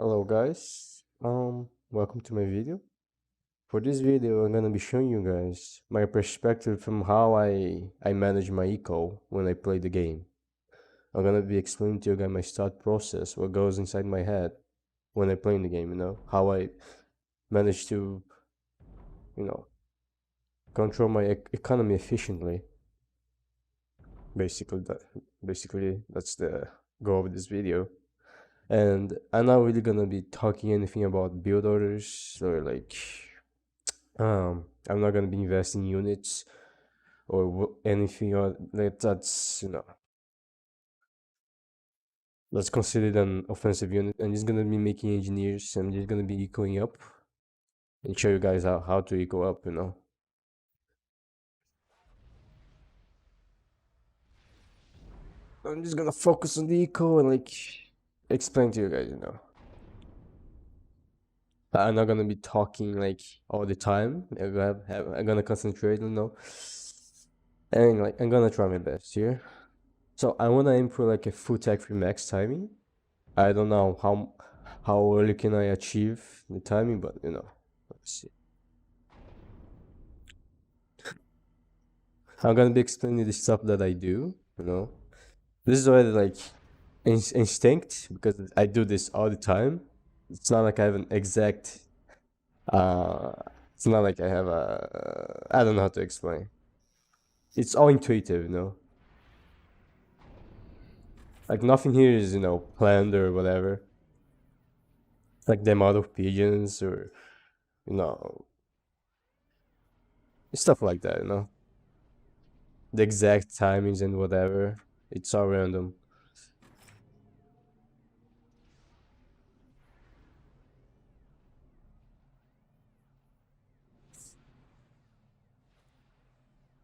Hello guys, welcome to my video. For this video, I'm gonna be showing you guys my perspective from how I manage my eco when I play the game. I'm gonna be explaining to you guys my thought process, what goes inside my head when I play in the game. How I manage to, you know, control my economy efficiently. Basically, that's the goal of this video. And I'm not really gonna be talking anything about build orders or like I'm not gonna be investing units or anything like that's considered an offensive unit. I'm just gonna be making engineers. I'm just gonna be ecoing up and show you guys how to eco up. I'm just gonna focus on the eco and like explain to you guys. I'm not gonna be talking like all the time. I'm gonna concentrate. And like I'm gonna try my best here. So I wanna aim for like a full tech free max timing. I don't know how early can I achieve the timing, but let's see. I'm gonna be explaining the stuff that I do. This is already like instinct because I do this all the time. It's not like I have an exact uh it's not like I have a I don't know how to explain. It's all intuitive. Like nothing here is planned or whatever. Like the amount of pigeons or you know stuff like that. The exact timings and whatever. It's all random.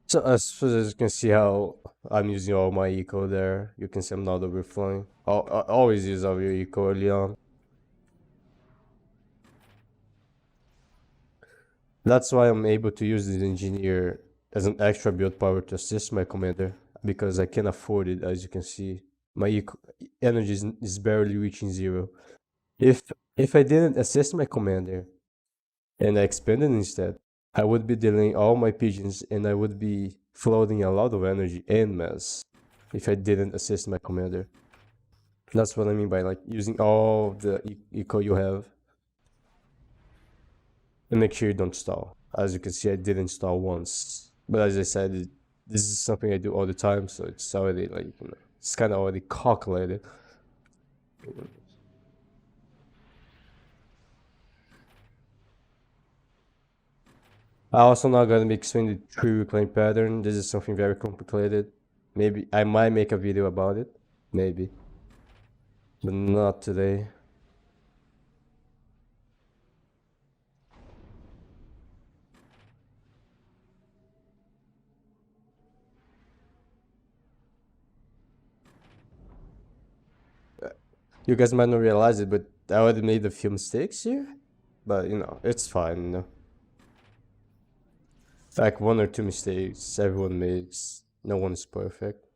So as you can see how I'm using all my eco there. You can see I'm not overflowing. I always use all your eco early on. That's why I'm able to use this engineer as an extra build power to assist my commander because I can afford it. As you can see, my energy is barely reaching zero. If if I didn't assist my commander and I expanded instead, I would be delaying all my pigeons and I would be floating a lot of energy and mass if I didn't assist my commander. That's what I mean by like using all the eco you have and make sure you don't stall. As you can see, I didn't stall once. But as I said, this is something I do all the time, so it's already like it's kind of already calculated. I also not gonna be explaining the tree reclaim pattern. This is something very complicated. Maybe I might make a video about it. Maybe. But not today. You guys might not realize it, but I already made a few mistakes here. But it's fine. Like one or two mistakes everyone makes. No one is perfect.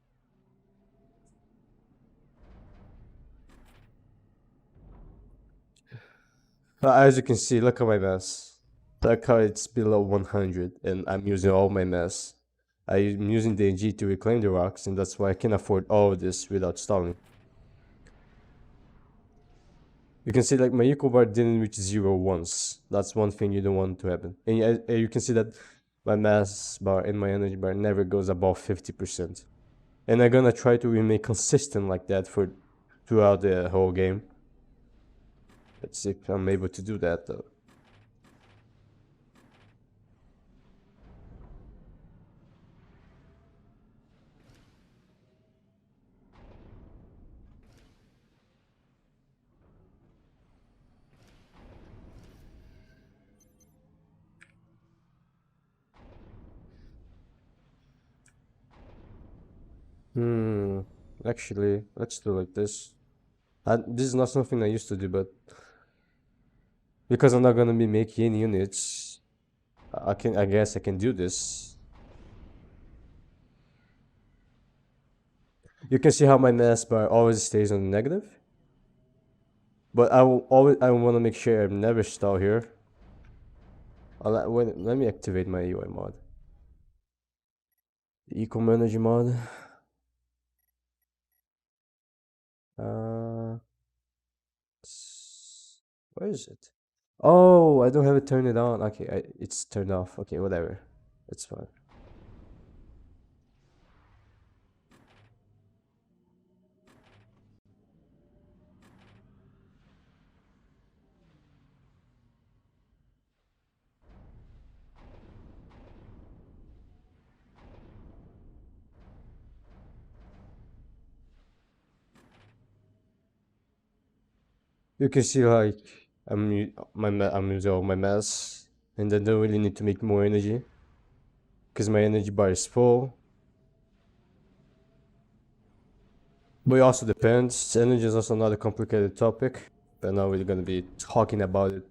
As you can see, look at my mass. Look how it's below 100 and I'm using all my mass. I'm using the NG to reclaim the rocks and that's why I can afford all of this without stalling. You can see like my eco bar didn't reach zero once. That's one thing you don't want to happen. And you can see that my mass bar and my energy bar never goes above 50%. And I'm gonna try to remain consistent like that throughout the whole game. Let's see if I'm able to do that though. Actually, let's do like this. This is not something I used to do, but because I'm not gonna be making any units, I guess I can do this. You can see how my mass bar always stays on the negative. But I want to make sure I never stall here. Let me activate my UI mod. Eco Manager mod. Where is it? Oh, I don't have it turned on. Okay, it's turned off. Okay, whatever. It's fine. You can see like I'm using all my mass, and I don't really need to make more energy because my energy bar is full. But it also depends. Energy is also another complicated topic, but now we're gonna be talking about it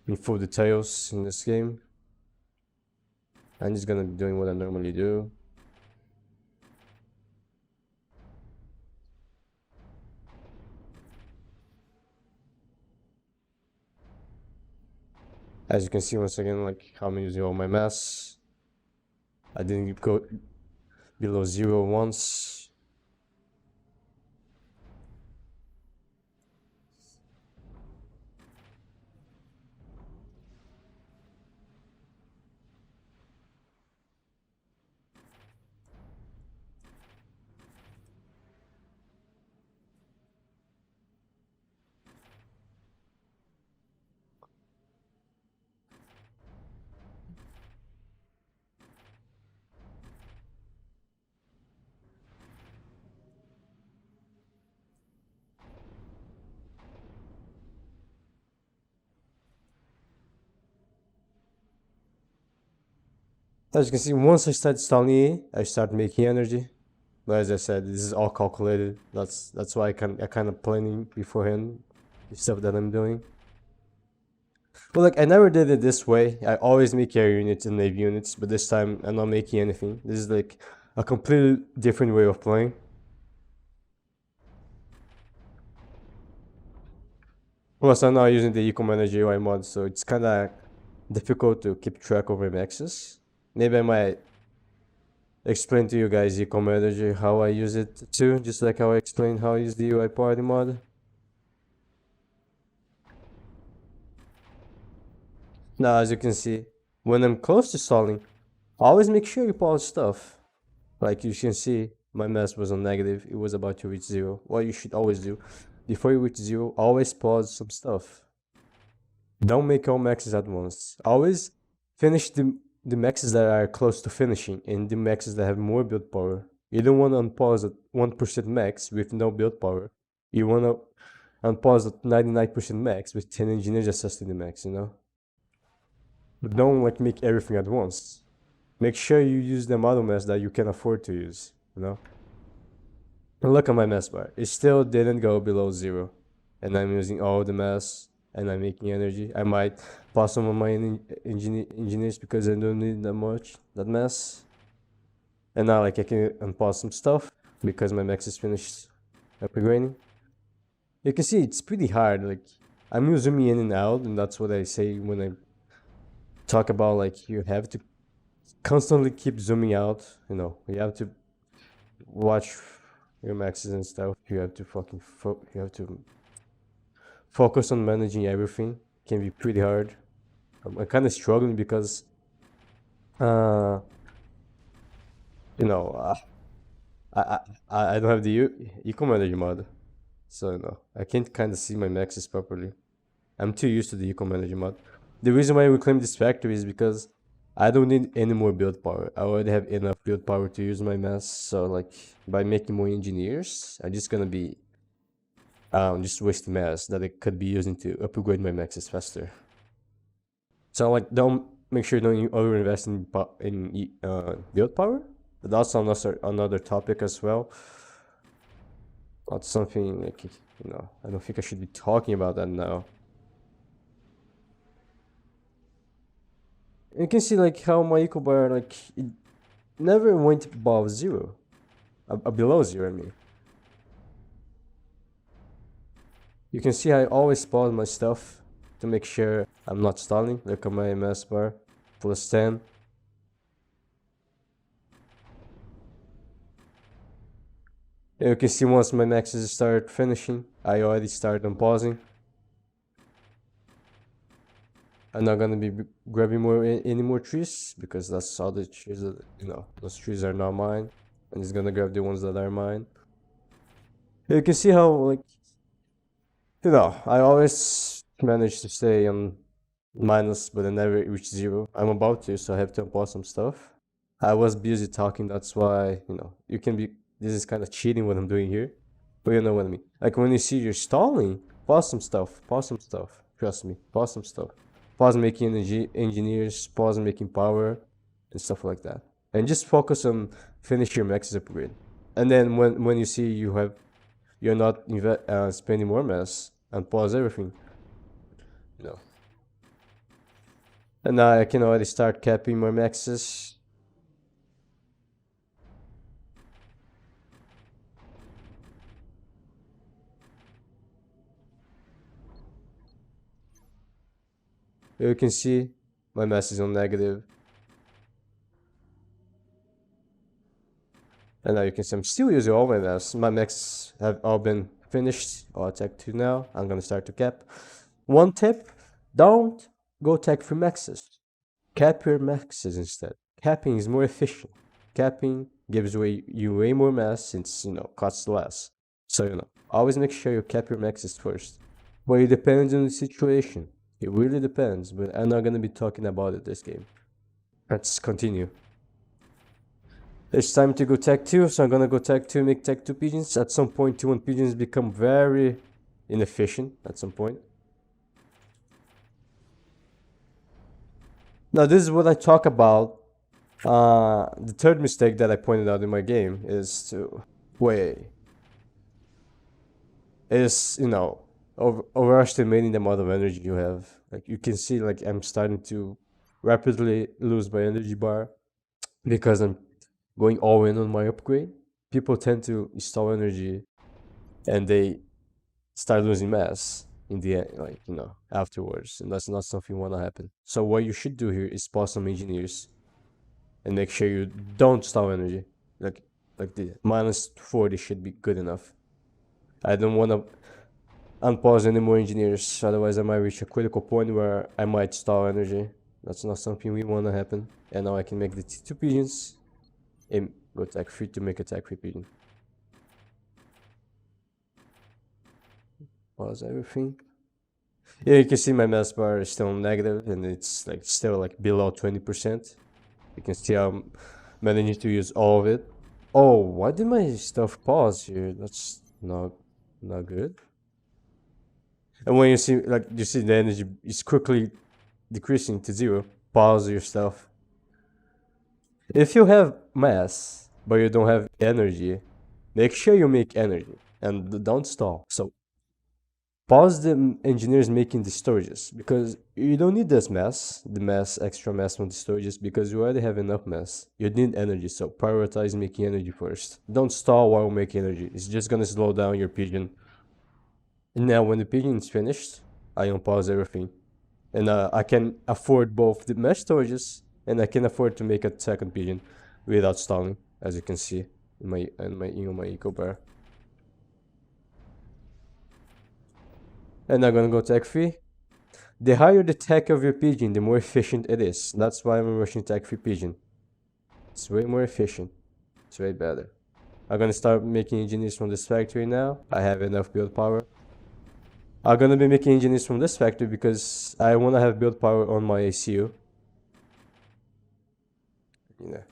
in full details in this game. I'm just gonna be doing what I normally do. As you can see once again, like how I'm using all my mass. I didn't go below 0 once. As you can see, once I start installing E, I start making energy. But as I said, this is all calculated. That's why I kind of planning beforehand the stuff that I'm doing. But like I never did it this way. I always make air units and navy units, but this time I'm not making anything. This is like a completely different way of playing. Plus, I'm not using the Eco Manager UI mod, so it's kind of difficult to keep track of my maxes. Maybe I might explain to you guys Eco Manager how I use it too, just like how I explained how I use the UI party mod. Now, as you can see, when I'm close to stalling, always make sure you pause stuff. Like you can see, my mass was on negative, it was about to reach 0. What you should always do, before you reach 0, always pause some stuff. Don't make all maxes at once. Always finish the maxes that are close to finishing and the maxes that have more build power. You don't want to unpause at 1% max with no build power. You want to unpause at 99% max with 10 engineers assisting the max, you know? But don't like make everything at once. Make sure you use the model mass that you can afford to use, you know? And look at my mass bar. It still didn't go below 0. And I'm using all the mass and I'm making energy. I might pause some of my engineers because I don't need that mass. And now like I can unpause some stuff because my max is finished upgrading. You can see it's pretty hard. Like I'm zooming in and out, and that's what I say when I talk about like you have to constantly keep zooming out. You know, you have to watch your maxes and stuff. You have to focus on managing everything. It can be pretty hard. I'm kind of struggling because, you know, I don't have the Eco Manager mod, so you know I can't kind of see my maxes properly. I'm too used to the Eco Manager mod. The reason why I reclaim this factory is because I don't need any more build power. I already have enough build power to use my mass. So like by making more engineers, I'm just gonna be just wasting mass that I could be using to upgrade my maxes faster. So like don't make sure don't overinvest in build power. But also another topic as well. Not something like I don't think I should be talking about that now. You can see like how my eco bar like it never went above 0, below 0. I mean, You can see I always pause my stuff to make sure I'm not stalling. Look at my MS bar, plus 10. You can see once my maxes start finishing, I already start unpausing. I'm not gonna be grabbing any more trees because that's all the trees that, you know, those trees are not mine. I'm just gonna grab the ones that are mine. You can see how, like, you know, I always manage to stay on minus, but I never reach zero. I'm about to, so I have to unpause some stuff. I was busy talking, that's why, you know, you can be, this is kind of cheating what I'm doing here, but you know what I mean. Like when you see you're stalling, pause some stuff, trust me, pause some stuff. Pause making engineers, pause making power, and stuff like that. And just focus on finish your maxes upgrade. And then when you see you're not spending more mass, and pause everything, you know. And now I can already start capping my maxes. You can see my mass is on negative. And now you can see I'm still using all my mass. My max have all been finished. I'll attack 2 now. I'm gonna start to cap. One tip, don't go tech for maxes. Cap your maxes instead. Capping is more efficient. Capping gives you way more mass since, you know, costs less. So, you know, always make sure you cap your maxes first. But it depends on the situation. It really depends, but I'm not gonna be talking about it this game. Let's continue. It's time to go tech 2, so I'm gonna go tech 2, make tech 2 pigeons. At some point, 2-1 pigeons become very inefficient at some point. Now, this is what I talk about. The third mistake that I pointed out in my game is to you know, overestimating the amount of energy you have. Like you can see, like I'm starting to rapidly lose my energy bar because I'm going all in on my upgrade. People tend to install energy and they start losing mass in the end, like, you know, afterwards, and that's not something you want to happen. So what you should do here is pause some engineers and make sure you don't stall energy. Like the minus 40 should be good enough. I don't want to unpause any more engineers, otherwise I might reach a critical point where I might stall energy. That's not something we want to happen. And now I can make the two pigeons and go tech 3 to make a tech 3 pigeon. Pause everything. Yeah, you can see my mass bar is still negative and it's like still like below 20%. You can see I'm managing to use all of it. Oh, why did my stuff pause here? That's not good. And when you see, like, you see the energy is quickly decreasing to 0, pause your stuff. If you have mass but you don't have energy, make sure you make energy and don't stall. So pause the engineers making the storages because you don't need this mass, extra mass from the storages, because you already have enough mass. You need energy, so prioritize making energy first. Don't stall while making energy. It's just gonna slow down your pigeon. And now when the pigeon is finished, I unpause everything. And I can afford both the mesh storages and I can afford to make a second pigeon without stalling, as you can see in my eco bar. And I'm gonna go tech 3. The higher the tech of your pigeon, the more efficient it is. That's why I'm rushing tech 3 pigeon. It's way more efficient. It's way better. I'm gonna start making engineers from this factory now. I have enough build power. I'm gonna be making engineers from this factory because I wanna have build power on my ACU. Yeah.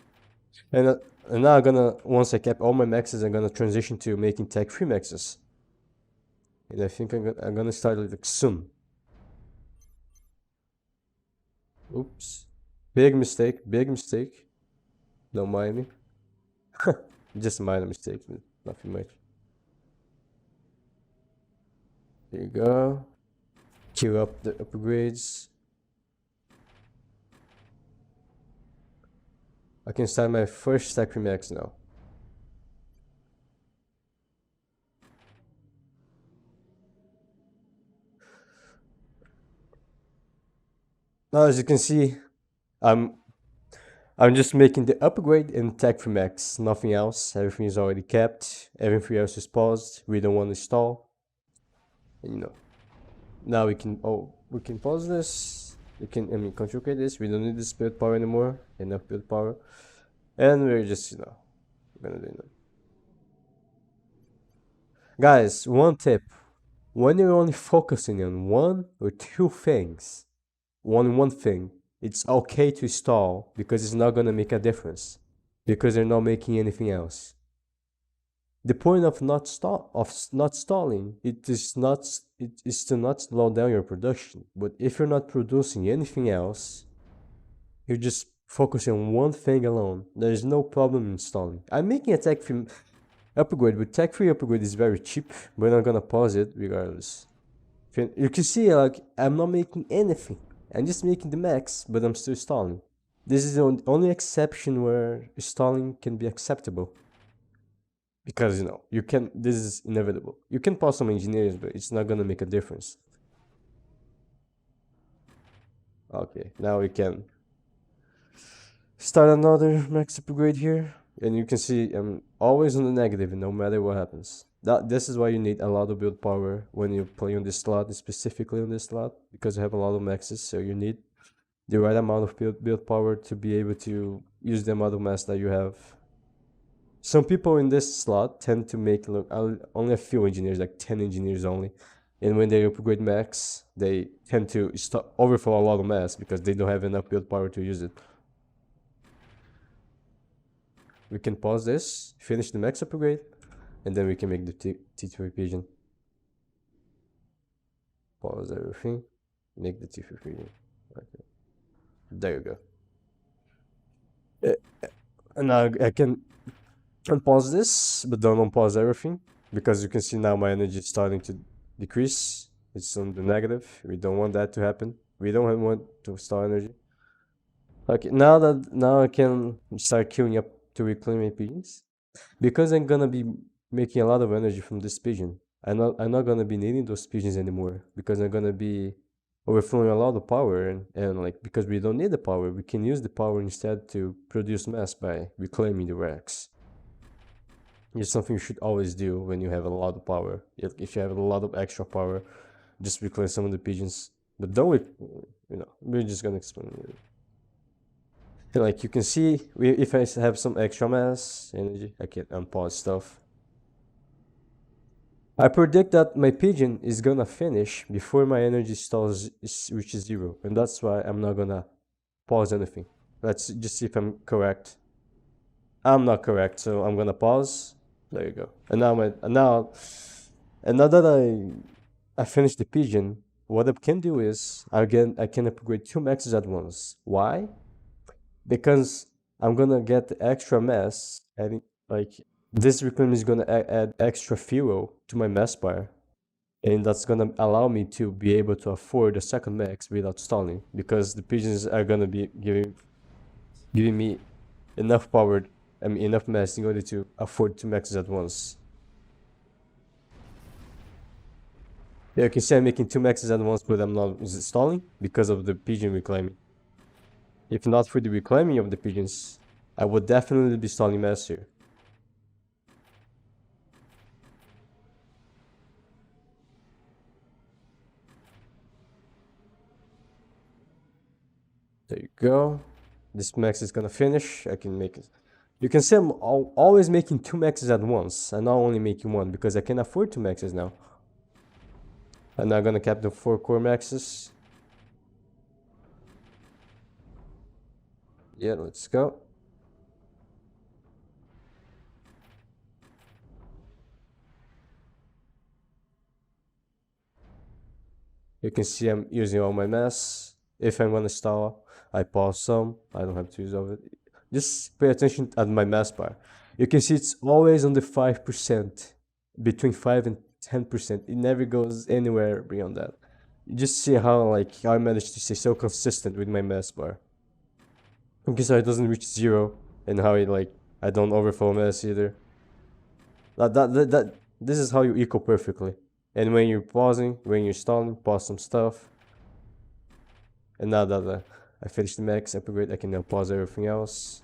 And now I'm gonna, once I cap all my maxes, I'm gonna transition to making tech 3 maxes. And I think I'm gonna start like soon. Oops. Big mistake, big mistake. Don't mind me. Just a minor mistake, nothing much. There you go. Queue up the upgrades. I can start my first Sacred Max now. Now, as you can see, I'm I'm just making the upgrade in Tech for Max, nothing else. Everything is already kept. Everything else is paused. We don't want to install. And, now we can pause this. We can, control K this. We don't need this build power anymore. Enough build power. And we're just, gonna do it. Guys, one tip. When you're only focusing on one or two things, one thing, it's okay to stall because it's not gonna make a difference. Because they're not making anything else. The point of not stalling it is to not slow down your production. But if you're not producing anything else, you're just focusing on one thing alone. There is no problem in stalling. I'm making a tech free upgrade, but tech free upgrade is very cheap. We're not gonna pause it regardless. You can see, like, I'm not making anything. I'm just making the max, but I'm still stalling. This is the only exception where stalling can be acceptable. Because, you can, this is inevitable. You can pause some engineers, but it's not gonna make a difference. Okay, now we can start another max upgrade here. And you can see I'm always on the negative no matter what happens. This is why you need a lot of build power when you play on this slot, specifically on this slot, because you have a lot of maxes, so you need the right amount of build power to be able to use the amount of mass that you have. Some people in this slot tend to make only a few engineers, like 10 engineers only. And when they upgrade max, they tend to overflow a lot of mass because they don't have enough build power to use it. We can pause this, finish the max upgrade, and then we can make the T2 pigeon. Pause everything, make the T2 pigeon. Okay. There you go. And now I can unpause this, but don't unpause everything, because you can see now my energy is starting to decrease. It's on the negative. We don't want that to happen. We don't want to stall energy. Okay, now I can start queuing up to reclaim my pigeons, because I'm gonna be making a lot of energy from this pigeon. I'm not gonna be needing those pigeons anymore, because I'm gonna be overflowing a lot of power, and like, because we don't need the power, we can use the power instead to produce mass by reclaiming the racks. It's something you should always do when you have a lot of power. If you have a lot of extra power, just reclaim some of the pigeons. But don't, we're just gonna explain it. Like, you can see, if I have some extra mass energy, I can unpause stuff. I predict that my pigeon is gonna finish before my energy stalls reaches 0, and that's why I'm not gonna pause anything. Let's just see if I'm correct. I'm not correct, so I'm gonna pause. There you go. And now that I finished the pigeon, what I can do is I can upgrade 2 maxes at once. Why? Because I'm gonna get the extra mass, and like, this reclaim is gonna add extra fuel to my mass bar, and that's gonna allow me to be able to afford a second max without stalling, because the pigeons are gonna be giving me enough power, enough mass in order to afford 2 maxes at once. Yeah, you can see I'm making 2 maxes at once, but I'm not stalling because of the pigeon reclaiming. If not for the reclaiming of the pigeons, I would definitely be stalling mass here. There you go. This max is gonna finish. I can make it. You can see I'm always making 2 maxes at once. I'm not only making 1, because I can afford 2 maxes now. I'm now gonna cap the 4 core maxes. Yeah, let's go. You can see I'm using all my mass. If I'm gonna stall, I pause some. I don't have to use all of it. Just pay attention at my mass bar. You can see it's always on the 5%, between 5 and 10%. It never goes anywhere beyond that. You just see how I managed to stay so consistent with my mass bar. Because it doesn't reach 0, and how I don't overflow mass either. This is how you eco perfectly. And when you're pausing, when you're stalling, pause some stuff. And now that I finished the max upgrade, I can now pause everything else.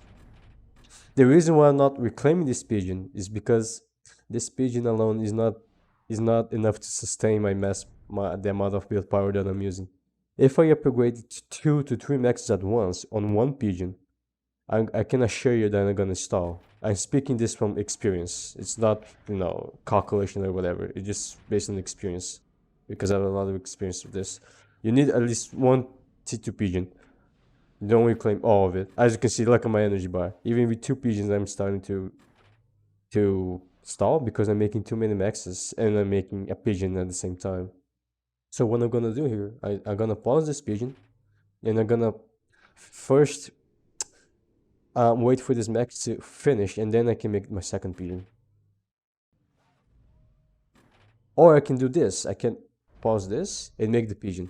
The reason why I'm not reclaiming this pigeon is because this pigeon alone is not enough to sustain the amount of build power that I'm using. If I upgrade 2 to 3 maxes at once on one pigeon, I can assure you that I'm gonna stall. I'm speaking this from experience. It's not, calculation or whatever. It's just based on experience, because I have a lot of experience with this. You need at least one T2 pigeon. You don't reclaim all of it. As you can see, look at my energy bar. Even with 2 pigeons, I'm starting to stall because I'm making too many maxes and I'm making a pigeon at the same time. So what I'm gonna do here, I'm gonna pause this pigeon and I'm gonna first wait for this max to finish, and then I can make my second pigeon. Or I can do this. I can pause this and make the pigeon.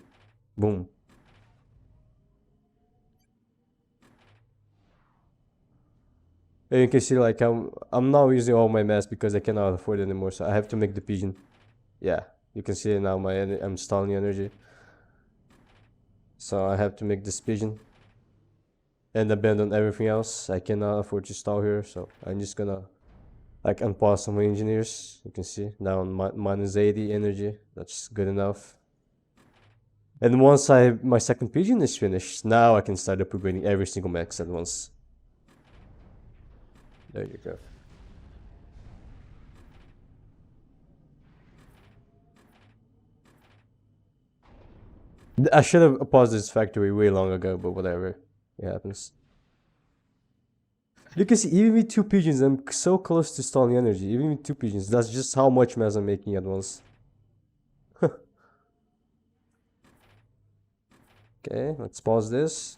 Boom. And you can see, like, I'm now using all my mass because I cannot afford it anymore, so I have to make the pigeon. Yeah, you can see now I'm stalling energy. So I have to make this pigeon and abandon everything else. I cannot afford to stall here, so I'm just gonna like unpause some engineers. You can see now on minus 80 energy. That's good enough. And once my second pigeon is finished, now I can start upgrading every single max at once. There you go. I should have paused this factory way long ago, but whatever. It happens. You can see, even with 2 pigeons, I'm so close to stalling energy. Even with 2 pigeons, that's just how much mass I'm making at once. Okay, let's pause this.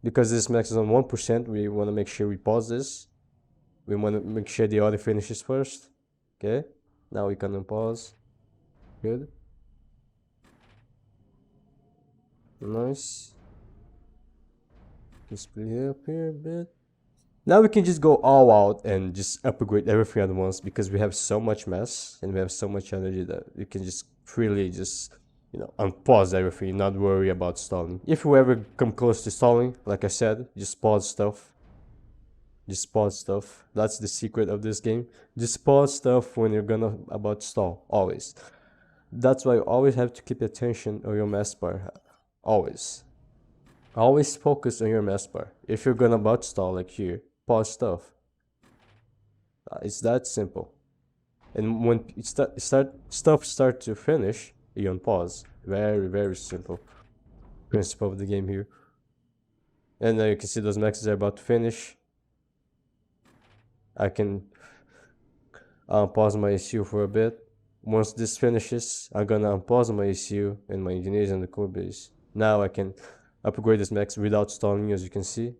Because this max is on 1%, we want to make sure we pause this. We want to make sure the other finishes first. Okay, now we can unpause. Good. Nice. Can split up here a bit. Now we can just go all out and just upgrade everything at once, because we have so much mass and we have so much energy that we can just freely unpause everything, not worry about stalling. If we ever come close to stalling, like I said, just pause stuff. Just pause stuff. That's the secret of this game. Just pause stuff when you're about to stall, always. That's why you always have to keep attention on your mass bar. Always. Always focus on your mass bar. If you're about to stall, like here, pause stuff. It's that simple. And when stuff start to finish, you unpause. Very, very simple principle of the game here. And now you can see those maxes are about to finish. I can pause my ECU for a bit. Once this finishes, I'm gonna unpause my ECU and my engineers and the core base. Now I can upgrade this max without stalling, as you can see.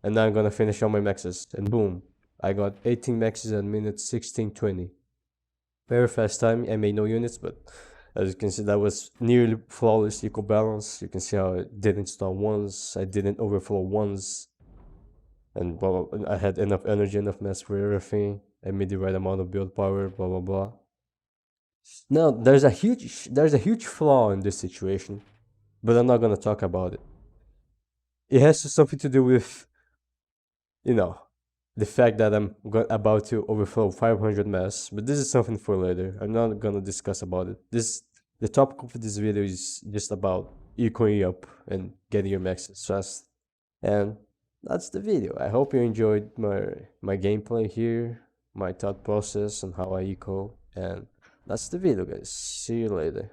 And now I'm gonna finish all my maxes, and boom, I got 18 maxes at minute 16:20. Very fast time. I made no units, but as you can see, that was nearly flawless equal balance. You can see how I didn't stall once, I didn't overflow once, and blah, blah, blah. I had enough energy, enough mass for everything. I made the right amount of build power, blah blah blah. Now there's a huge flaw in this situation, but I'm not gonna talk about it. It has something to do with, the fact that I'm about to overflow 500 mass, but this is something for later. I'm not gonna discuss about it. The topic of this video is just about ecoing up and getting your maxes fast. And that's the video. I hope you enjoyed my gameplay here, my thought process on how I eco, and that's the video, guys. See you later.